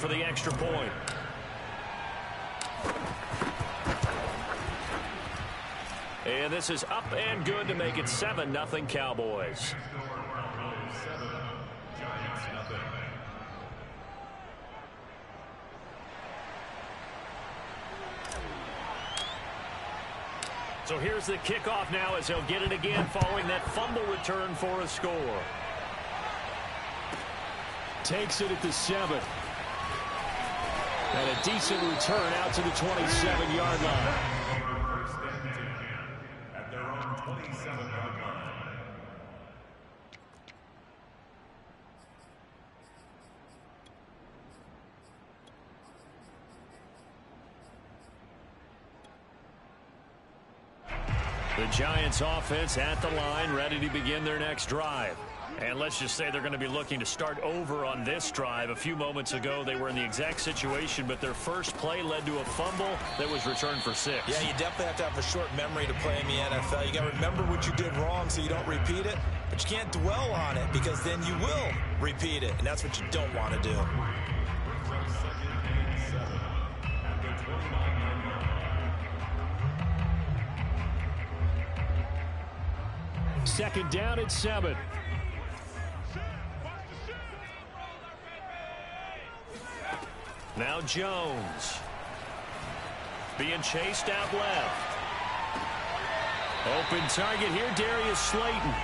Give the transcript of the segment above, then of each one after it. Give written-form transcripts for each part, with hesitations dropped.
for the extra point. And this is up and good to make it 7-0 Cowboys. So here's the kickoff now as he'll get it again following that fumble return for a score. Takes it at the 7. And a decent return out to the 27-yard line. At their own 27-yard line. The Giants offense at the line, ready to begin their next drive. And let's just say they're going to be looking to start over on this drive. A few moments ago, they were in the exact situation, but their first play led to a fumble that was returned for 6. Yeah, you definitely have to have a short memory to play in the NFL. You got to remember what you did wrong so you don't repeat it, but you can't dwell on it because then you will repeat it, and that's what you don't want to do. Second down at 7. Now Jones. Being chased out left. Open target here, Darius Slayton.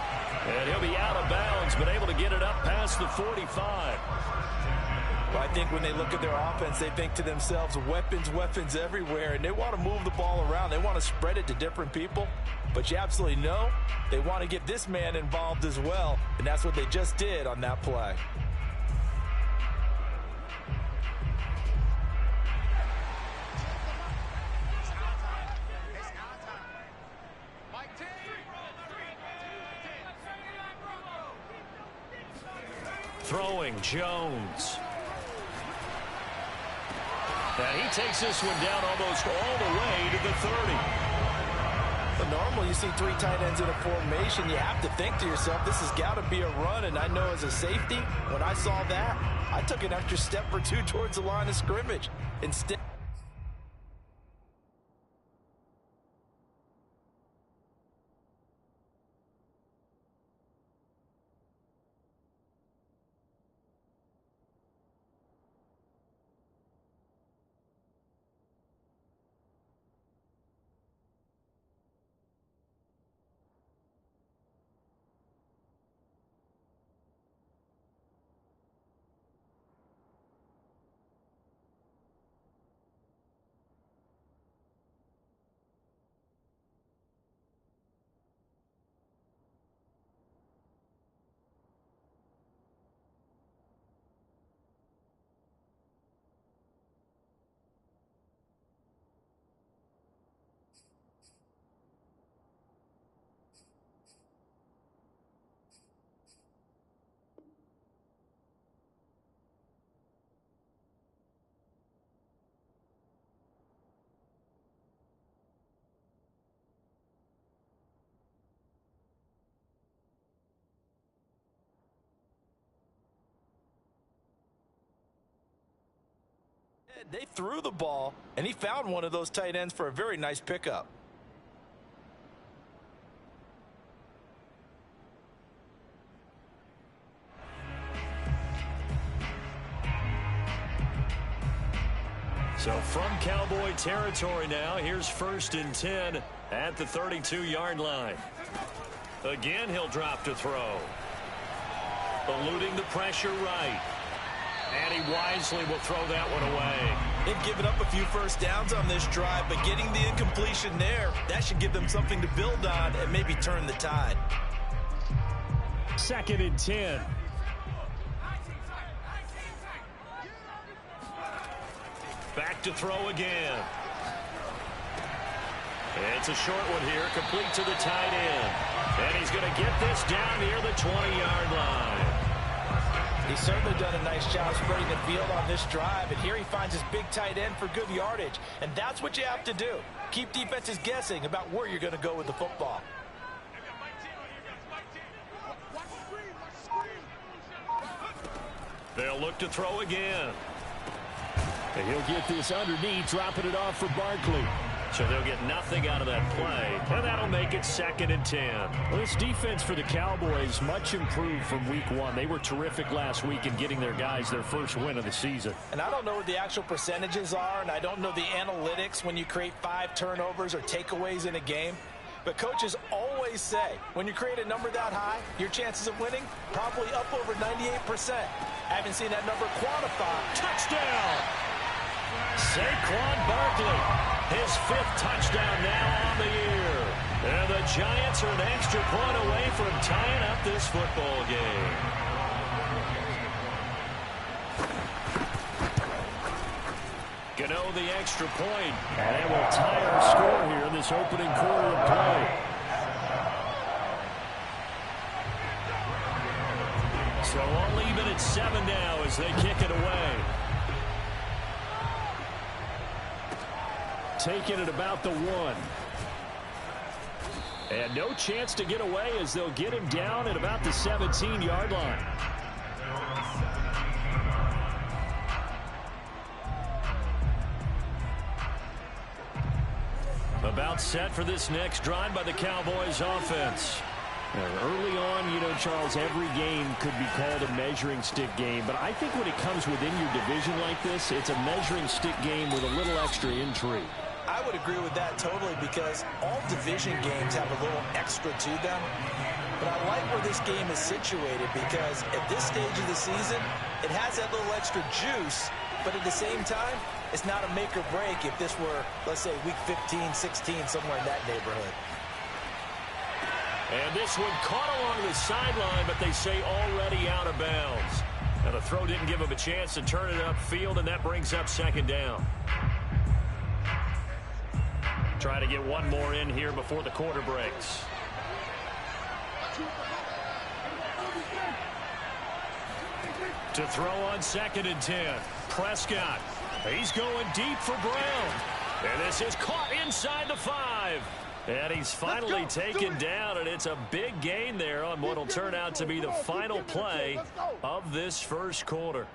And he'll be out of bounds, but able to get it up past the 45. Well, I think when they look at their offense, they think to themselves, weapons everywhere, and they want to move the ball around. They want to spread it to different people, but you absolutely know they want to get this man involved as well, and that's what they just did on that play. Throwing Jones. And he takes this one down almost all the way to the 30. But normally you see 3 tight ends in a formation, you have to think to yourself, this has got to be a run, and I know as a safety, when I saw that, I took an extra step or 2 towards the line of scrimmage. Instead, they threw the ball, and he found one of those tight ends for a very nice pickup. So from Cowboy territory now, here's 1st and 10 at the 32-yard line. Again, he'll drop to throw. Eluding the pressure right. And he wisely will throw that one away. They've given up a few first downs on this drive, but getting the incompletion there, that should give them something to build on and maybe turn the tide. 2nd and 10. Back to throw again. It's a short one here, complete to the tight end. And he's going to get this down near the 20-yard line. He's certainly done a nice job spreading the field on this drive, and here he finds his big tight end for good yardage. And that's what you have to do. Keep defenses guessing about where you're going to go with the football. They'll look to throw again. And he'll get this underneath, dropping it off for Barkley. So they'll get nothing out of that play, and that'll make it 2nd and 10. Well, this defense for the Cowboys much improved from week 1. They were terrific last week in getting their guys their first win of the season. And I don't know what the actual percentages are, and I don't know the analytics when you create 5 turnovers or takeaways in a game. But coaches always say, when you create a number that high, your chances of winning probably up over 98%. I haven't seen that number quantified. Touchdown! Saquon Barkley. His 5th touchdown now on the year. And the Giants are an extra point away from tying up this football game. Gano the extra point. And we'll tie our score here in this opening quarter of play. So all even at 7 now as they kick it away. Taking it about the 1. And no chance to get away as they'll get him down at about the 17-yard line. About set for this next drive by the Cowboys offense. Early on, you know, Charles, every game could be called a measuring stick game. But I think when it comes within your division like this, it's a measuring stick game with a little extra intrigue. I would agree with that totally because all division games have a little extra to them. But I like where this game is situated because at this stage of the season, it has that little extra juice. But at the same time, it's not a make or break if this were, let's say, week 15, 16, somewhere in that neighborhood. And this one caught along the sideline, but they say already out of bounds. Now the throw didn't give him a chance to turn it upfield, and that brings up 2nd down. Try to get one more in here before the quarter breaks. To throw on 2nd and 10. Prescott. He's going deep for Brown. And this is caught inside the 5. And he's finally taken down, and it's a big gain there on what will turn out to be the final play of this first quarter.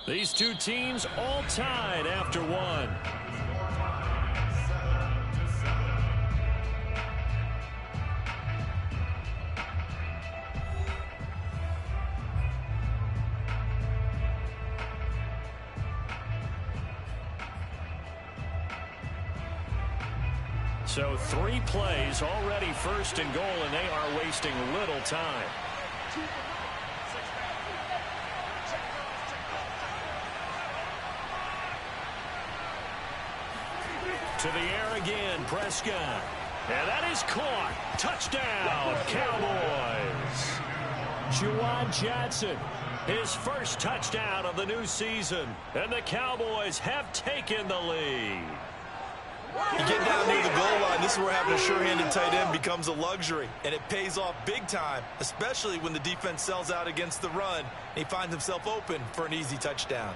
These two teams all tied after 1. So 3 plays already 1st and goal, and they are wasting little time. To the air again, Prescott. And that is caught. Touchdown, Cowboys. Juwan Johnson. His first touchdown of the new season. And the Cowboys have taken the lead. You get down near the goal line, this is where having a sure-handed tight end becomes a luxury, and it pays off big time, especially when the defense sells out against the run, and he finds himself open for an easy touchdown.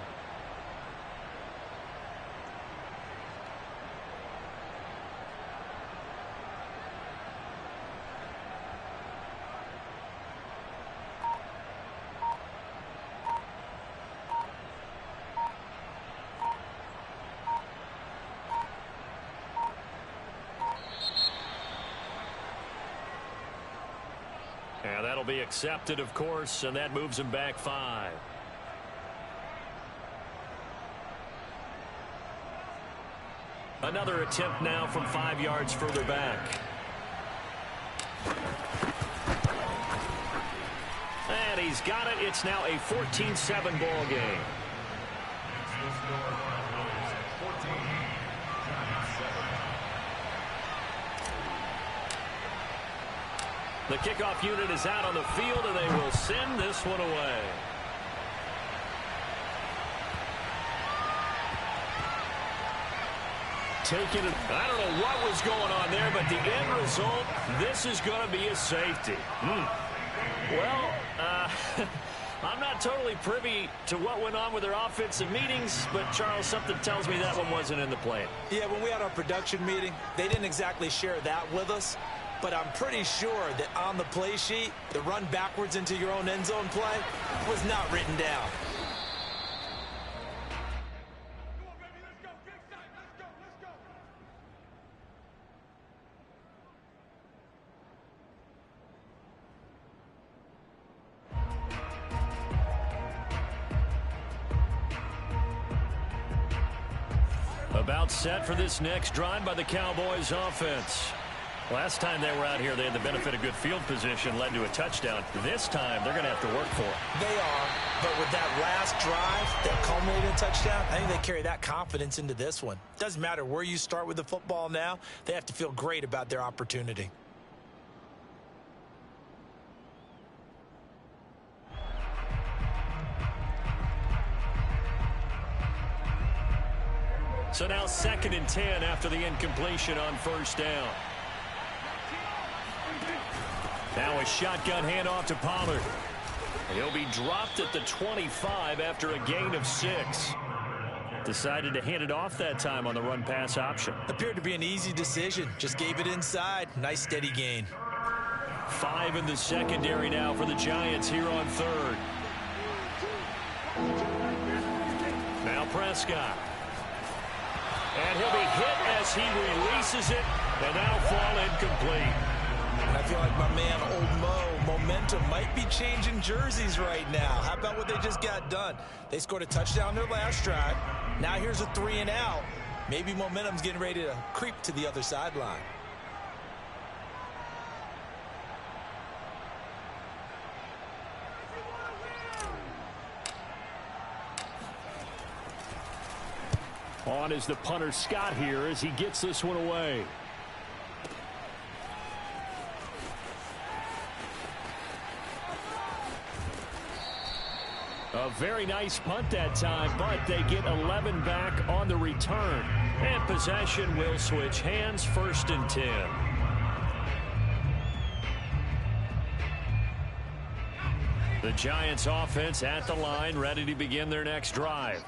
And that'll be accepted, of course, and that moves him back 5. Another attempt now from 5 yards further back. And he's got it. It's now a 14-7 ball game. The kickoff unit is out on the field, and they will send this one away. Taking it. I don't know what was going on there, but the end result, this is going to be a safety. Well, I'm not totally privy to what went on with their offensive meetings, but, Charles, something tells me that one wasn't in the plan. Yeah, when we had our production meeting, they didn't exactly share that with us. But I'm pretty sure that on the play sheet, the run backwards into your own end zone play was not written down. About set for this next drive by the Cowboys offense. Last time they were out here, they had the benefit of good field position, led to a touchdown. This time, they're going to have to work for it. They are, but with that last drive that culminated in touchdown, I think they carry that confidence into this one. Doesn't matter where you start with the football now, they have to feel great about their opportunity. So now 2nd and 10 after the incompletion on first down. Now a shotgun handoff to Pollard. He'll be dropped at the 25 after a gain of 6. Decided to hand it off that time on the run-pass option. Appeared to be an easy decision. Just gave it inside. Nice steady gain. 5 in the secondary now for the Giants here on 3rd. Now Prescott. And he'll be hit as he releases it, and now fall incomplete. I feel like my man, Old Mo, momentum might be changing jerseys right now. How about what they just got done? They scored a touchdown their last drive. Now here's a 3 and out. Maybe momentum's getting ready to creep to the other sideline. On is the punter Scott here as he gets this one away. A very nice punt that time, but they get 11 back on the return. And possession will switch hands, 1st and 10. The Giants offense at the line, ready to begin their next drive.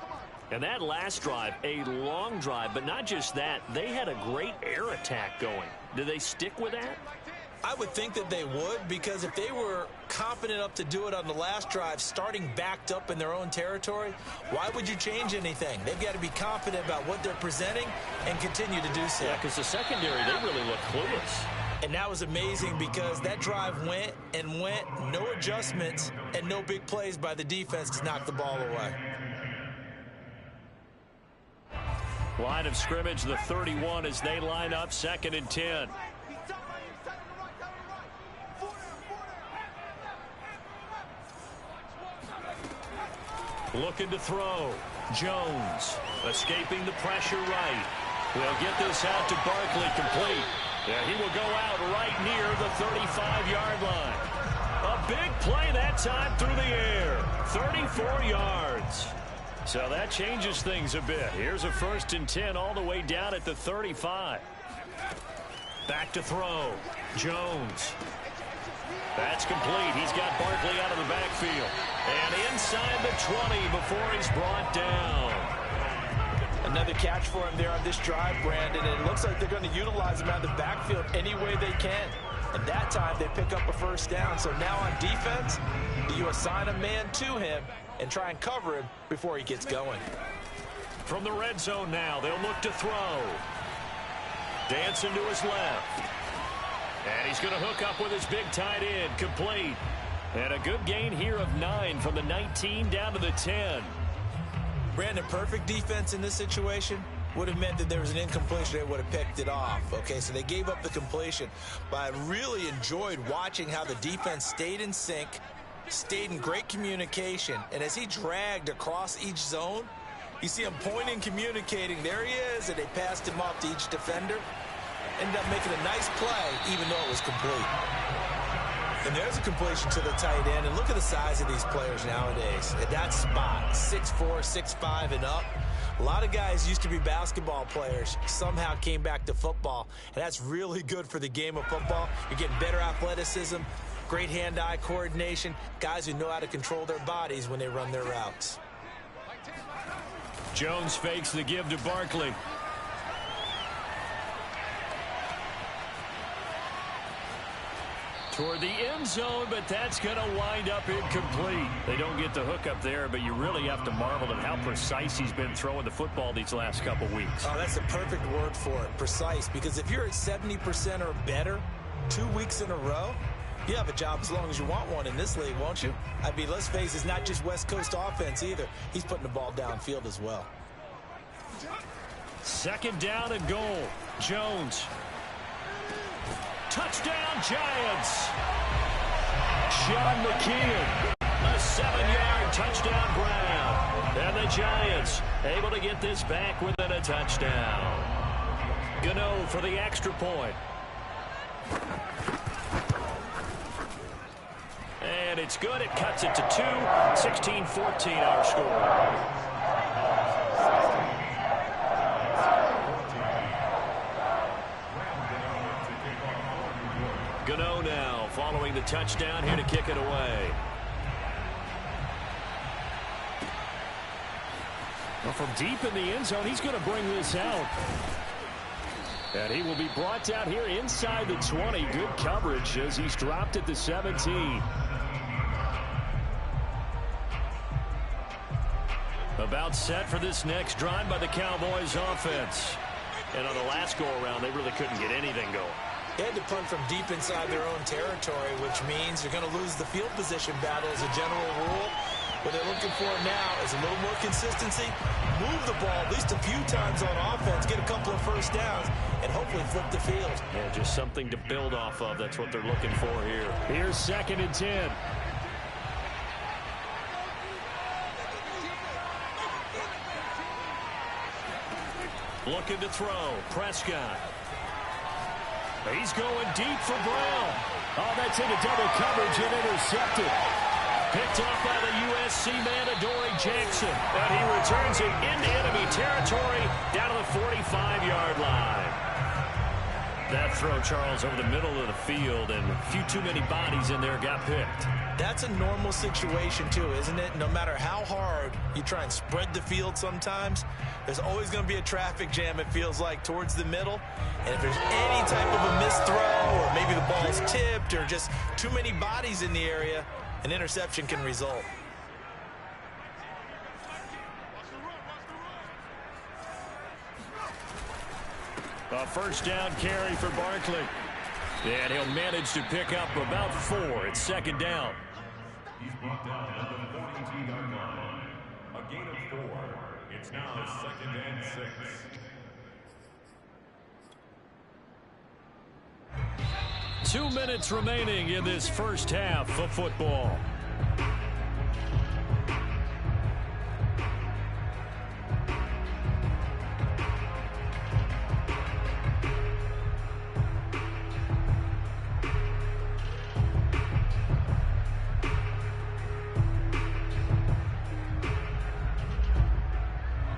And that last drive, a long drive, but not just that. They had a great air attack going. Do they stick with that? I would think that they would, because if they were confident enough to do it on the last drive, starting backed up in their own territory, why would you change anything? They've got to be confident about what they're presenting and continue to do so. Yeah, because the secondary, they really look clueless. And that was amazing because that drive went and went, no adjustments, and no big plays by the defense to knock the ball away. Line of scrimmage, the 31 as they line up, 2nd and 10. Looking to throw. Jones escaping the pressure right. We'll get this out to Barkley, complete. Yeah, he will go out right near the 35-yard line. A big play that time through the air. 34 yards. So that changes things a bit. Here's a 1st and 10 all the way down at the 35. Back to throw. Jones. That's complete. He's got Barkley out of the backfield. And inside the 20 before he's brought down. Another catch for him there on this drive, Brandon. And it looks like they're going to utilize him out of the backfield any way they can. And that time they pick up a 1st down. So now on defense, you assign a man to him and try and cover him before he gets going. From the red zone now, they'll look to throw. Dancing to his left. And he's going to hook up with his big tight end, complete. And a good gain here of 9 from the 19 down to the 10. Brandon, perfect defense in this situation would have meant that there was an incompletion. They would have picked it off. Okay, so they gave up the completion. But I really enjoyed watching how the defense stayed in sync, stayed in great communication. And as he dragged across each zone, you see him pointing, communicating. There he is, and they passed him off to each defender. Ended up making a nice play, even though it was complete. And there's a completion to the tight end. And look at the size of these players nowadays. At that spot, 6'4", 6'5", and up. A lot of guys used to be basketball players, somehow came back to football. And that's really good for the game of football. You're getting better athleticism, great hand-eye coordination, guys who know how to control their bodies when they run their routes. Jones fakes the give to Barkley. Toward the end zone, but that's going to wind up incomplete. They don't get the hook up there, but you really have to marvel at how precise he's been throwing the football these last couple weeks. Oh, that's a perfect word for it, precise, because if you're at 70% or better 2 weeks in a row, you have a job as long as you want one in this league, won't you? I mean, let's face it, it's not just West Coast offense either. He's putting the ball downfield as well. Second down and goal. Jones. Touchdown, Giants. Sean McKeon. A 7-yard touchdown grab. And the Giants able to get this back within a touchdown. Gano for the extra point. And it's good. It cuts it to 2. 16-14 our score. Gano now following the touchdown here to kick it away. Well, from deep in the end zone, he's going to bring this out. And he will be brought down here inside the 20. Good coverage as he's dropped at the 17. About set for this next drive by the Cowboys offense. And on the last go-around, they really couldn't get anything going. They had to punt from deep inside their own territory, which means you're going to lose the field position battle as a general rule. What they're looking for now is a little more consistency, move the ball at least a few times on offense, get a couple of first downs, and hopefully flip the field. Yeah, just something to build off of. That's what they're looking for here. Here's 2nd and 10. Looking to throw. Prescott. He's going deep for Brown. Oh, that's into double coverage and intercepted. Picked off by the USC man, Adoree Jackson. And he returns it into enemy territory down to the 45-yard line. That throw, Charles, over the middle of the field, and a few too many bodies in there got picked. That's a normal situation, too, isn't it? No matter how hard you try and spread the field sometimes, there's always going to be a traffic jam, it feels like, towards the middle. And if there's any type of a missed throw, or maybe the ball's tipped, or just too many bodies in the area, an interception can result. A first down carry for Barkley. And he'll manage to pick up about 4. It's 2nd down. He's brought down at the 42-yard line. A gain of 4. It's now 2nd and 6. Two minutes remaining in this first half of football.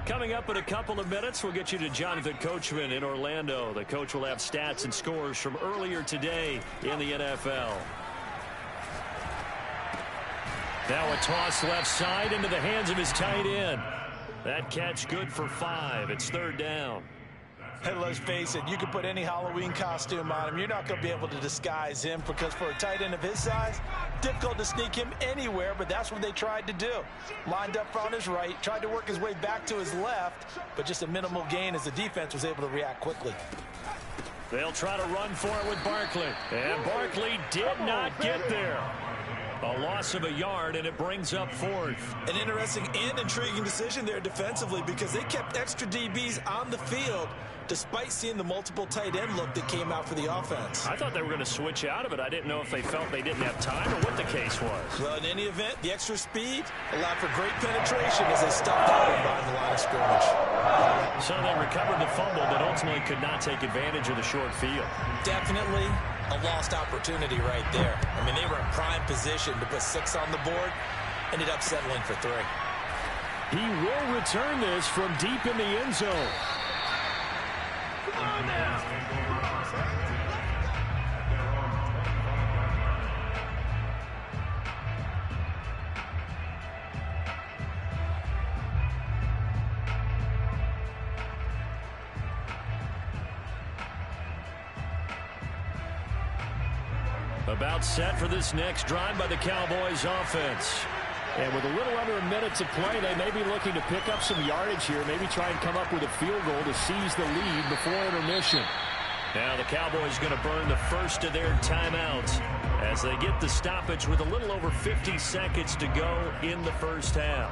Coming up in a couple of minutes, we'll get you to Jonathan Coachman in Orlando. The coach will have stats and scores from earlier today in the NFL. Now a toss left side into the hands of his tight end. That catch good for 5. It's 3rd down. Hey, let's face it, you can put any Halloween costume on him. You're not going to be able to disguise him because for a tight end of his size, difficult to sneak him anywhere, but that's what they tried to do. Lined up on his right, tried to work his way back to his left, but just a minimal gain as the defense was able to react quickly. They'll try to run for it with Barkley. And Barkley did not get there. A loss of a yard, and it brings up 4th. An interesting and intriguing decision there defensively because they kept extra DBs on the field despite seeing the multiple tight end look that came out for the offense. I thought they were going to switch out of it. I didn't know if they felt they didn't have time or what the case was. Well, in any event, the extra speed allowed for great penetration as they stuffed that one behind the line of scrimmage. So they recovered the fumble, but ultimately could not take advantage of the short field. Definitely a lost opportunity right there. I mean, they were in prime position to put 6 on the board. Ended up settling for 3. He will return this from deep in the end zone. Come on now. About set for this next drive by the Cowboys offense. And with a little under a minute to play, they may be looking to pick up some yardage here, maybe try and come up with a field goal to seize the lead before intermission. Now the Cowboys going to burn the first of their timeouts as they get the stoppage with a little over 50 seconds to go in the first half.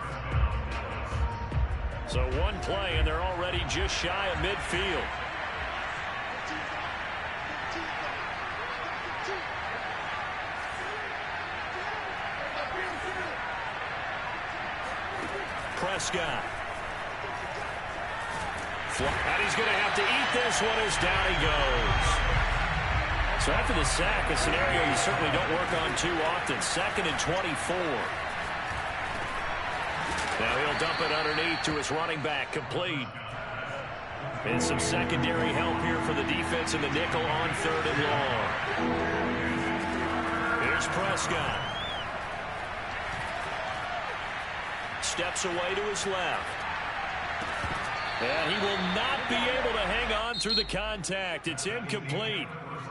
So one play, and they're already just shy of midfield. Prescott. And he's going to have to eat this one as down he goes. So after the sack, a scenario you certainly don't work on too often. 2nd and 24. Now he'll dump it underneath to his running back, complete. And some secondary help here for the defense in the nickel on 3rd and long. Here's Prescott. Steps away to his left. And he will not be able to hang on through the contact. It's incomplete.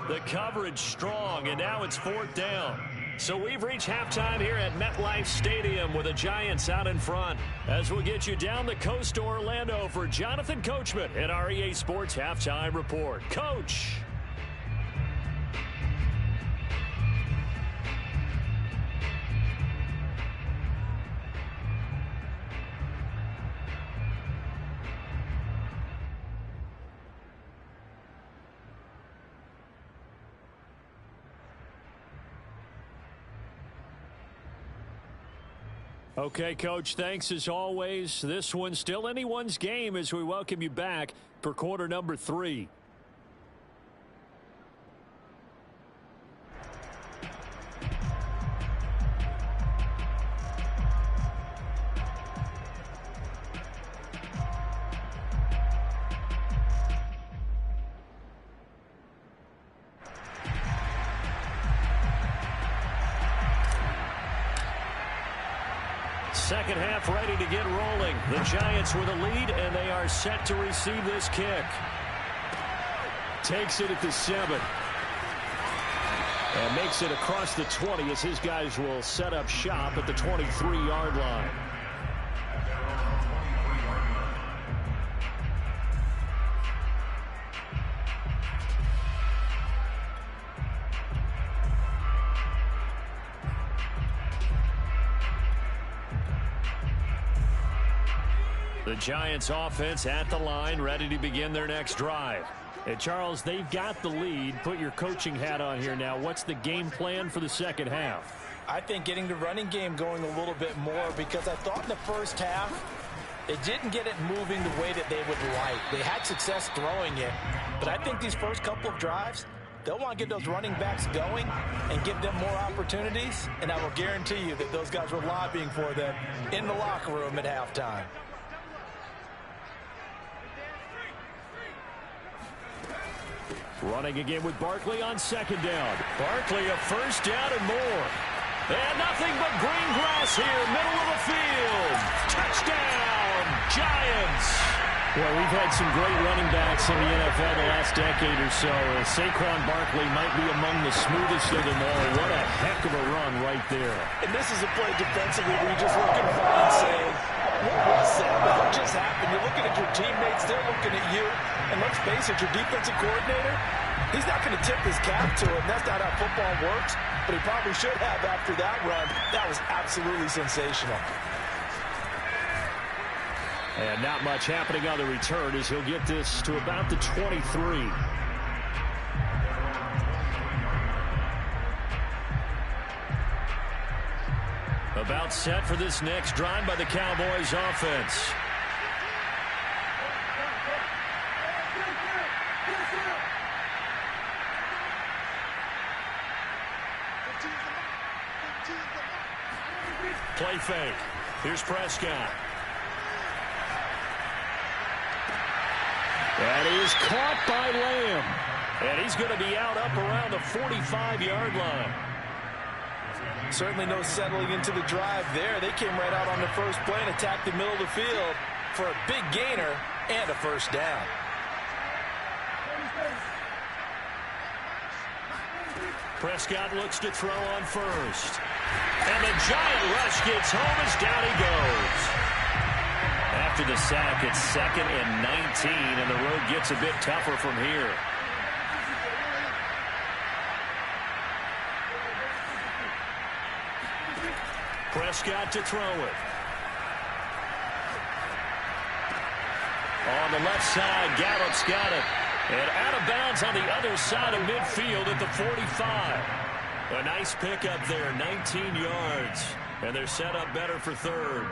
The coverage strong, and now it's 4th down. So we've reached halftime here at MetLife Stadium with the Giants out in front. As we'll get you down the coast to Orlando for Jonathan Coachman at our EA Sports Halftime Report. Coach. Okay, Coach, thanks as always. This one's still anyone's game as we welcome you back for quarter number 3. Second half ready to get rolling. The Giants with a lead, and they are set to receive this kick. Takes it at the 7. And makes it across the 20 as his guys will set up shop at the 23-yard line. The Giants offense at the line, ready to begin their next drive. And Charles, they've got the lead. Put your coaching hat on here now. What's the game plan for the second half? I think getting the running game going a little bit more, because I thought in the first half they didn't get it moving the way that they would like. They had success throwing it, but I think these first couple of drives, they'll want to get those running backs going and give them more opportunities, and I will guarantee you that those guys were lobbying for them in the locker room at halftime. Running again with Barkley on 2nd down. Barkley a first down and more. And nothing but green grass here, middle of the field. Touchdown, Giants. Well, we've had some great running backs in the NFL the last decade or so. Saquon Barkley might be among the smoothest of them all. What a heck of a run right there. And this is a play defensively where you just look at him and say, what was that? What just happened? You're looking at your teammates, they're looking at you. And let's face it, your defensive coordinator, he's not going to tip his cap to him. That's not how football works, but he probably should have after that run. That was absolutely sensational. And not much happening on the return as he'll get this to about the 23. About set for this next drive by the Cowboys offense. Play fake. Here's Prescott. And he is caught by Lamb. And he's going to be out up around the 45-yard line. Certainly no settling into the drive there. They came right out on the first play and attacked the middle of the field for a big gainer and a first down. Prescott looks to throw on first. And the giant rush gets home as down he goes. After the sack, it's 2nd and 19, and the road gets a bit tougher from here. Prescott to throw it. On the left side, Gallup's got it. And out of bounds on the other side of midfield at the 45. A nice pickup there, 19 yards. And they're set up better for third.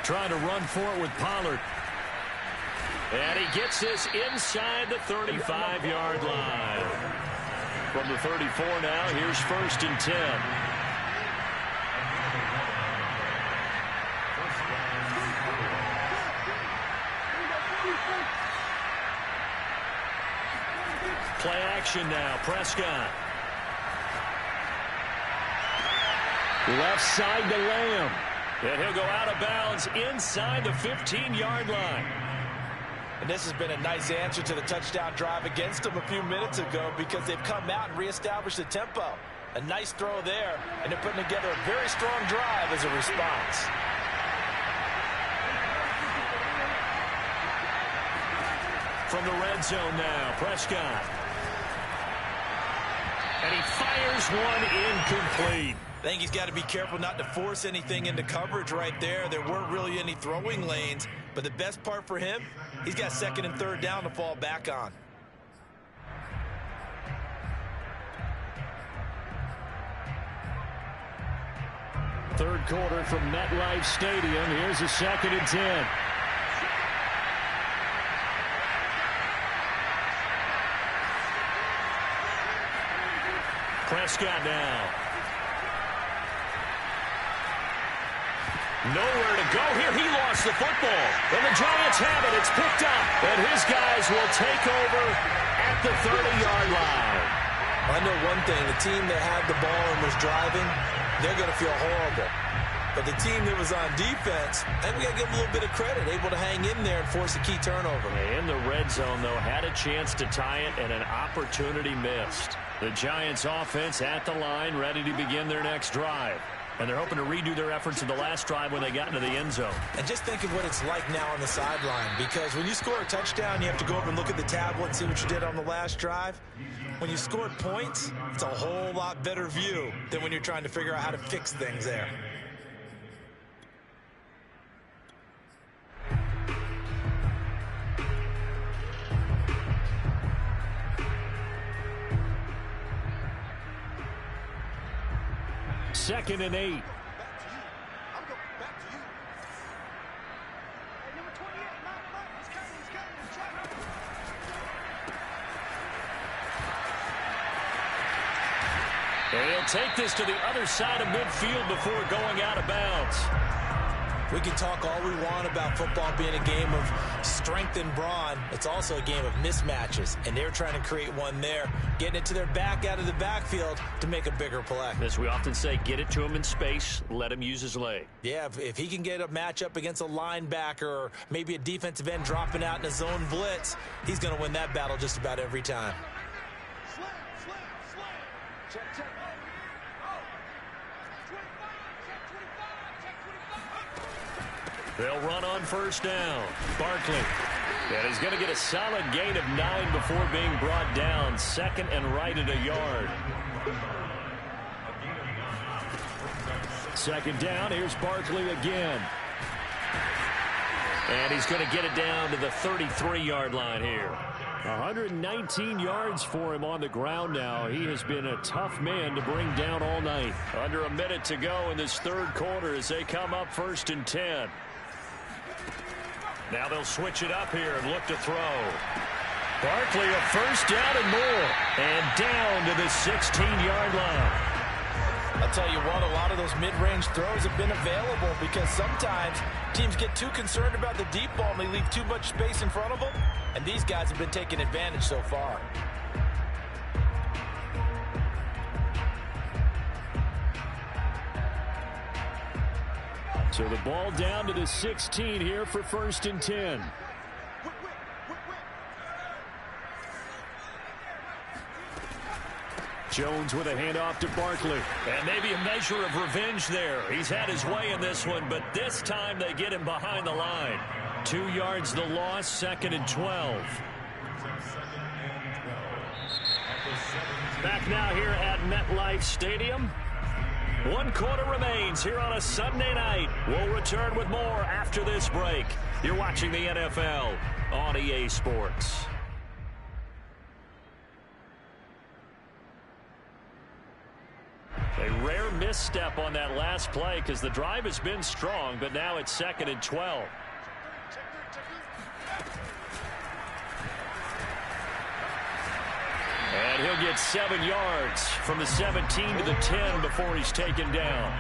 Trying to run for it with Pollard. And he gets this inside the 35-yard line. From the 34 now, here's 1st and 10. Play action now, Prescott. Left side to Lamb. And he'll go out of bounds inside the 15-yard line. And this has been a nice answer to the touchdown drive against them a few minutes ago because they've come out and reestablished the tempo. A nice throw there, and they're putting together a very strong drive as a response. From the red zone now, Prescott. And he fires one incomplete. I think he's got to be careful not to force anything into coverage right there. There weren't really any throwing lanes, but the best part for him, he's got 2nd and 3rd down to fall back on. Third quarter from MetLife Stadium. Here's a 2nd and 10. Prescott now. Nowhere to go here. He lost the football. And the Giants have it. It's picked up. And his guys will take over at the 30-yard line. I know one thing. The team that had the ball and was driving, they're going to feel horrible. But the team that was on defense, I think we got to give them a little bit of credit. Able to hang in there and force a key turnover. In the red zone, though, had a chance to tie it and an opportunity missed. The Giants offense at the line, ready to begin their next drive. And they're hoping to redo their efforts in the last drive when they got into the end zone. And just think of what it's like now on the sideline. Because when you score a touchdown, you have to go over and look at the tablet and see what you did on the last drive. When you scored points, it's a whole lot better view than when you're trying to figure out how to fix things there. Second and 8. And he'll take this to the other side of midfield before going out of bounds. We can talk all we want about football being a game of strength and brawn. It's also a game of mismatches, and they're trying to create one there, getting it to their back out of the backfield to make a bigger play. As we often say, get it to him in space, let him use his leg. Yeah, if he can get a matchup against a linebacker or maybe a defensive end dropping out in a zone blitz, he's going to win that battle just about every time. They'll run on first down. Barkley. And he's going to get a solid gain of 9 before being brought down. 2nd and right at a yard. 2nd down. Here's Barkley again. And he's going to get it down to the 33-yard line here. 119 yards for him on the ground now. He has been a tough man to bring down all night. Under a minute to go in this third quarter as they come up 1st and 10. Now they'll switch it up here and look to throw. Barkley a first down and more. And down to the 16-yard line. I'll tell you what, a lot of those mid-range throws have been available because sometimes teams get too concerned about the deep ball and they leave too much space in front of them. And these guys have been taking advantage so far. So the ball down to the 16 here for 1st and 10. Jones with a handoff to Barkley. And maybe a measure of revenge there. He's had his way in this one, but this time they get him behind the line. 2 yards the loss, 2nd and 12. Back now here at MetLife Stadium. 1 quarter remains here on a Sunday night. We'll return with more after this break. You're watching the NFL on EA Sports. A rare misstep on that last play because the drive has been strong, but now it's 2nd and 12. And he'll get 7 yards from the 17 to the 10 before he's taken down.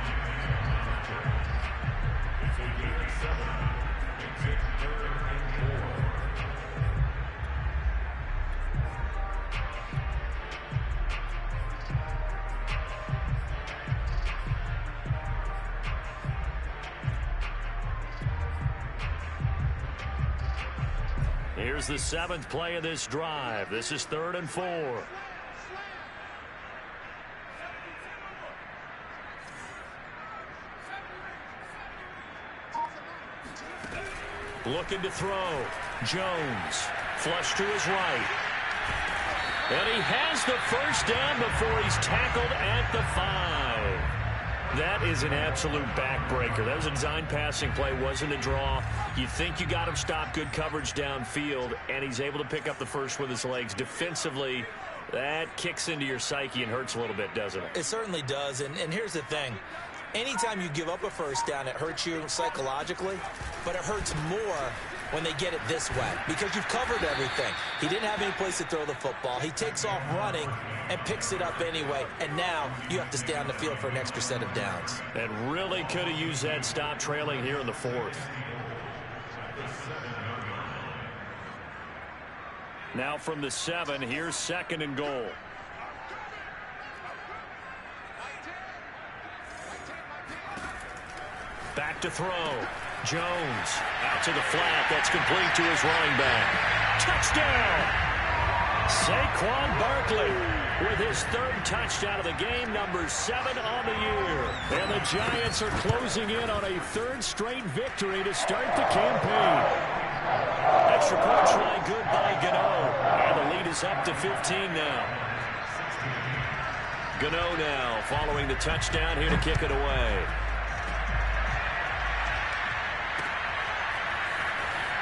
Here's the 7th play of this drive. This is 3rd and 4. Looking to throw. Jones. Flush to his right. And he has the first down before he's tackled at the 5. That is an absolute backbreaker. That was a design passing play, wasn't a draw. You think you got him stopped, good coverage downfield, and he's able to pick up the first with his legs. Defensively, that kicks into your psyche and hurts a little bit, doesn't it? It certainly does, and here's the thing. Anytime you give up a first down, it hurts you psychologically, but it hurts more when they get it this way because you've covered everything. He didn't have any place to throw the football. He takes off running and picks it up anyway, and now you have to stay on the field for an extra set of downs. And really could have used that stop trailing here in the 4th. Now from the 7, here's 2nd and goal. Back to throw. Jones out to the flat. That's complete to his running back. Touchdown! Saquon Barkley with his 3rd touchdown of the game, number 7 on the year. And the Giants are closing in on a 3rd straight victory to start the campaign. Extra point try good by Gano. And the lead is up to 15 now. Gano now following the touchdown here to kick it away.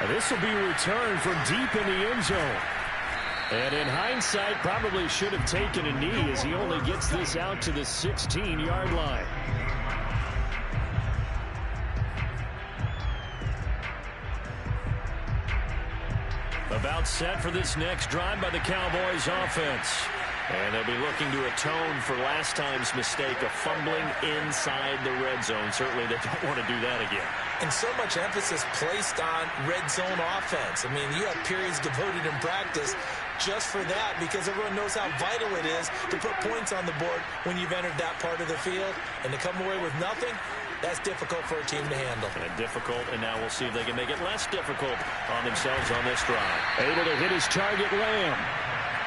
This will be returned from deep in the end zone. And in hindsight, probably should have taken a knee as he only gets this out to the 16-yard line. About set for this next drive by the Cowboys offense. And they'll be looking to atone for last time's mistake of fumbling inside the red zone. Certainly they don't want to do that again. And so much emphasis placed on red zone offense. I mean, you have periods devoted in practice just for that because everyone knows how vital it is to put points on the board when you've entered that part of the field. And to come away with nothing, that's difficult for a team to handle. And difficult, and now we'll see if they can make it less difficult on themselves on this drive. Able to hit his target, Lamb.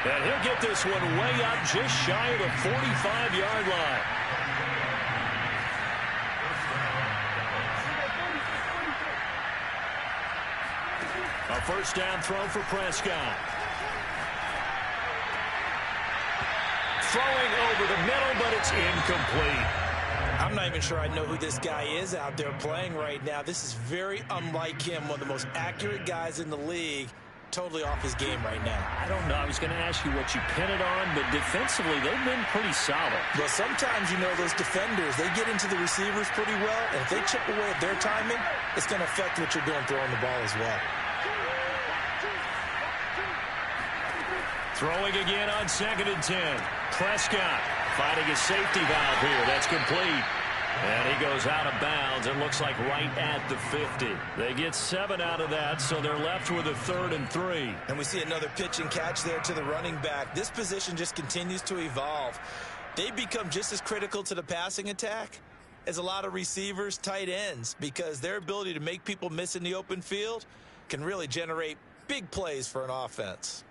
And he'll get this one way up just shy of the 45-yard line. A first down throw for Prescott. Throwing over the middle, but it's incomplete. I'm not even sure I know who this guy is out there playing right now. This is very unlike him, one of the most accurate guys in the league. Totally off his game right now. I don't know. I was going to ask you what you pin it on, but defensively, they've been pretty solid. Well, sometimes, you know, those defenders, they get into the receivers pretty well, and if they chip away at their timing, it's going to affect what you're doing throwing the ball as well. Throwing again on 2nd and 10. Prescott finding his safety valve here. That's complete. And he goes out of bounds and looks like right at the 50. They get 7 out of that, so they're left with a 3rd and 3. And we see another pitch and catch there to the running back. This position just continues to evolve. They become just as critical to the passing attack as a lot of receivers, tight ends, because their ability to make people miss in the open field can really generate big plays for an offense.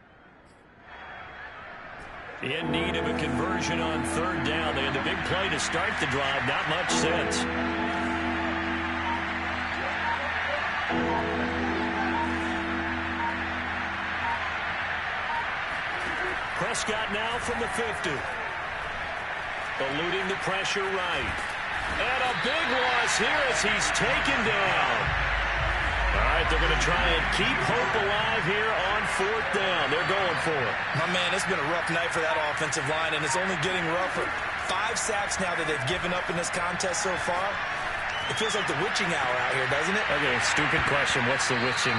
In need of a conversion on third down. They had the big play to start the drive. Not much sense. Prescott now from the 50. Eluding the pressure right. And a big loss here as he's taken down. All right, they're going to try and keep hope alive here on fourth down. They're going for it. My man, it's been a rough night for that offensive line, and it's only getting rougher. 5 sacks now that they've given up in this contest so far. It feels like the witching hour out here, doesn't it? Okay, stupid question. What's the witching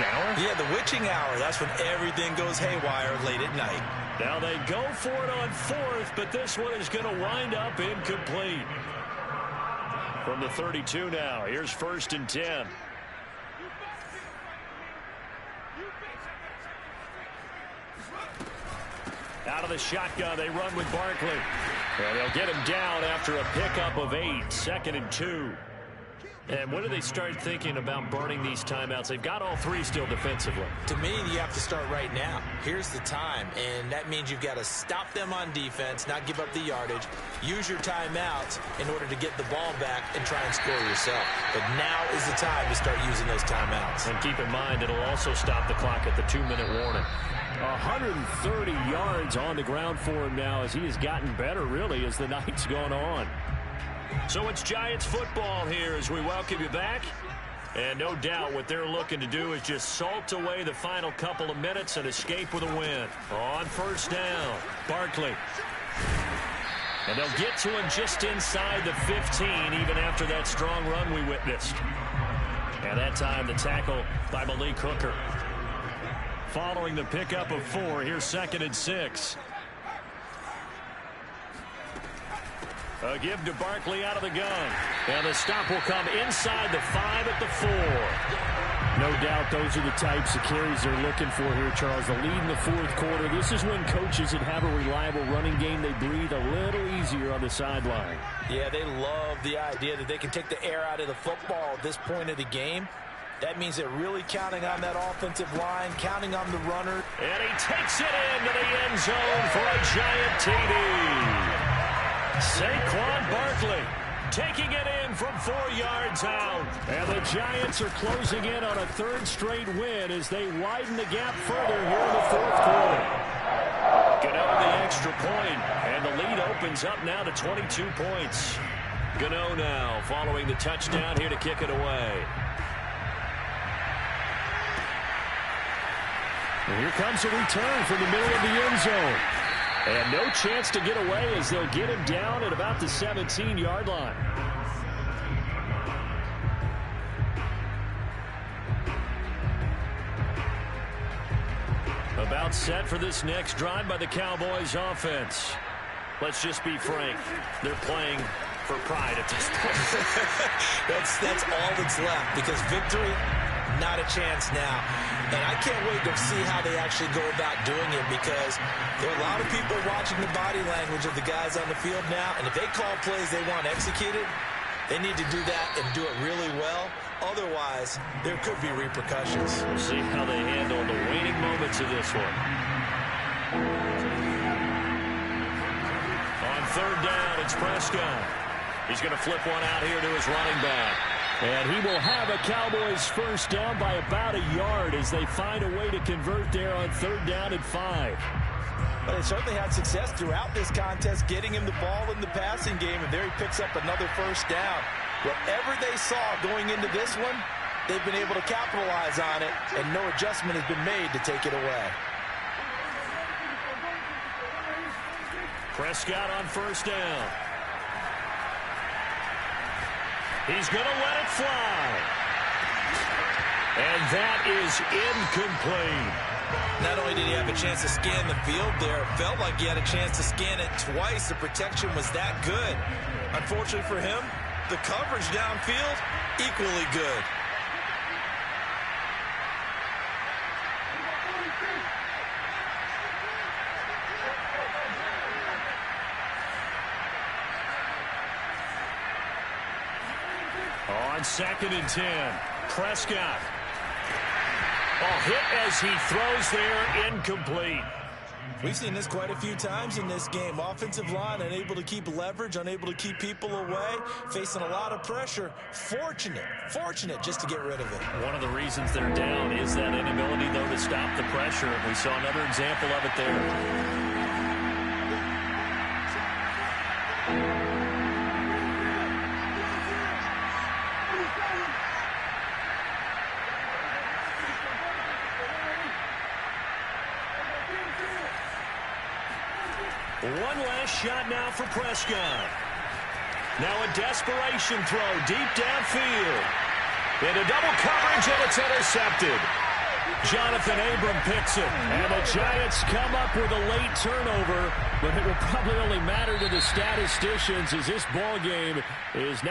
hour? Yeah, the witching hour. That's when everything goes haywire late at night. Now they go for it on fourth, but this one is going to wind up incomplete. From the 32 now, here's 1st and 10. Out of the shotgun, they run with Barkley. And they'll get him down after a pickup of 8, 2nd and 2. And when do they start thinking about burning these timeouts? They've got all 3 still defensively. To me, you have to start right now. Here's the time, and that means you've got to stop them on defense, not give up the yardage, use your timeouts in order to get the ball back and try and score yourself. But now is the time to start using those timeouts. And keep in mind, it'll also stop the clock at the 2-minute warning. 130 yards on the ground for him now as he has gotten better, really, as the night's gone on. So it's Giants football here as we welcome you back. And no doubt what they're looking to do is just salt away the final couple of minutes and escape with a win. On first down, Barkley. And they'll get to him just inside the 15, even after that strong run we witnessed. And that time the tackle by Malik Hooker. Following the pickup of 4, here's 2nd and 6. A give to Barkley out of the gun. And the stop will come inside the 5 at the 4. No doubt those are the types of carries they're looking for here, Charles. The lead in the 4th quarter. This is when coaches that have a reliable running game, they breathe a little easier on the sideline. Yeah, they love the idea that they can take the air out of the football at this point of the game. That means they're really counting on that offensive line, counting on the runner. And he takes it into the end zone for a Giant TD. Saquon Barkley taking it in from 4 yards out. And the Giants are closing in on a 3rd straight win as they widen the gap further here in the 4th quarter. Gano the extra point, and the lead opens up now to 22 points. Gano now following the touchdown here to kick it away. And here comes a return from the middle of the end zone. And no chance to get away as they'll get him down at about the 17-yard line. About set for this next drive by the Cowboys offense. Let's just be frank. They're playing for pride at this point. That's all that's left, because victory, not a chance now. And I can't wait to see how they actually go about doing it, because there are a lot of people watching the body language of the guys on the field now, and if they call plays they want executed, they need to do that and do it really well. Otherwise, there could be repercussions. We'll see how they handle the waning moments of this one. On third down, it's Prescott. He's going to flip one out here to his running back. And he will have a Cowboys first down by about a yard as they find a way to convert there on 3rd down and 5. But they certainly had success throughout this contest, getting him the ball in the passing game, and there he picks up another first down. Whatever they saw going into this one, they've been able to capitalize on it, and no adjustment has been made to take it away. Prescott on first down. He's going to let it fly. And that is incomplete. Not only did he have a chance to scan the field there, it felt like he had a chance to scan it twice. The protection was that good. Unfortunately for him, the coverage downfield, equally good. On 2nd and 10, Prescott. Oh, hit as he throws there, incomplete. We've seen this quite a few times in this game. Offensive line unable to keep leverage, unable to keep people away, facing a lot of pressure. Fortunate just to get rid of it. One of the reasons they're down is that inability, though, to stop the pressure. We saw another example of it there. One last shot now for Prescott. Now a desperation throw deep downfield. Into double coverage, and it's intercepted. Jonathan Abram picks it. And the Giants come up with a late turnover, but it will probably only matter to the statisticians as this ball game is now